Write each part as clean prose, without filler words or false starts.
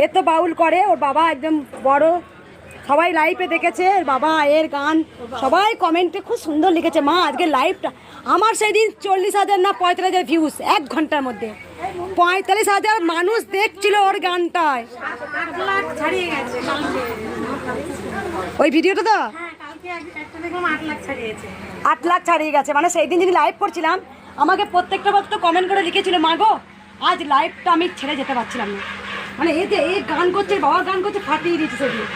এ তো বাউল করে, ওর বাবা একদম বড়, সবাই লাইভে দেখেছে ওর বাবা এর গান, সবাই কমেন্টে খুব সুন্দর লিখেছে। মা আজকে লাইভটা আমার সেই দিন 40,000 না 45,000 ভিউজ 1 ঘন্টার মধ্যে, 45,000 মানুষ দেখছিল ওর গানটায়। ওই ভিডিওটা তো 8 লাখ ছাড়িয়ে গেছে। মানে সেই দিন যদি লাইভ করছিলাম আমাকে প্রত্যেকটা ভক্ত কমেন্ট করে লিখেছিল, মা গো আজ লাইভটা আমি ছেড়ে যেতে পারছিলাম না। মানে এই যে এই গান করছে, বাবা গান করছে, ফাটিয়ে দিচ্ছে সেদিন।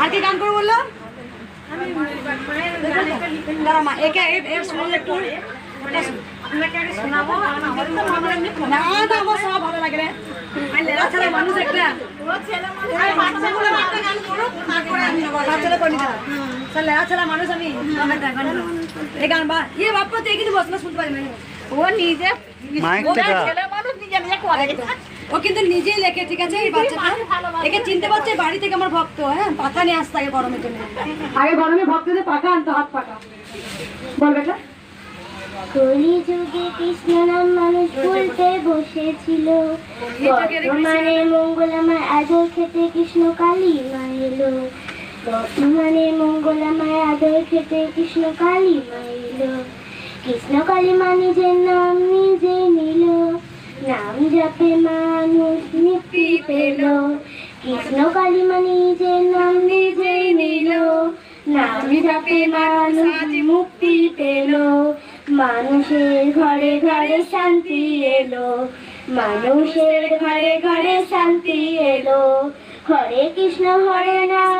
আর কি গান করে বললাম মা একে এর শুনুন একটু। না আমার সব ভালো লাগে রে, লেলা ছাড়া মানুষ একটা লেলা ছাড়া মানুষ আমি এই গান বা ইয়ে বাপ্পা তো কিন্তু বসলে শুনতে পারি না। ও নিজে ছেলে মানুষ নিজে নিজে করে, ও কিন্তু নিজেই লেখে, ঠিক আছে? এই বাচ্চাটা একে চিনতে পারছে, বাড়ি থেকে আমার ভক্ত, হ্যাঁ পাখা নিয়ে আসতে আগে গরমের জন্য, আগে গরমে ভক্তদের পাখা আনতো, হাত পাখা। বল বেটা। কলি যুগে কৃষ্ণ নাম মানুষ বলতে বসেছিল, বর্তমানে মঙ্গলামায় আদর খেতে কৃষ্ণ কালী মা এলো, বর্তমানে মঙ্গলামায় আদর খেতে কৃষ্ণ কালী মা এলো। কৃষ্ণ কালী মা নিজের নাম নিজে নিল, নাম জপে মানুষ মুক্তি পেল। কৃষ্ণ কালী মা নিজের নাম নিজে নিল, নাম জপে মানুষ মুক্তি পেল। মানুষের ঘরে ঘরে শান্তি এলো, মানুষের ঘরে ঘরে শান্তি এলো। হরে কৃষ্ণ হরে নাম।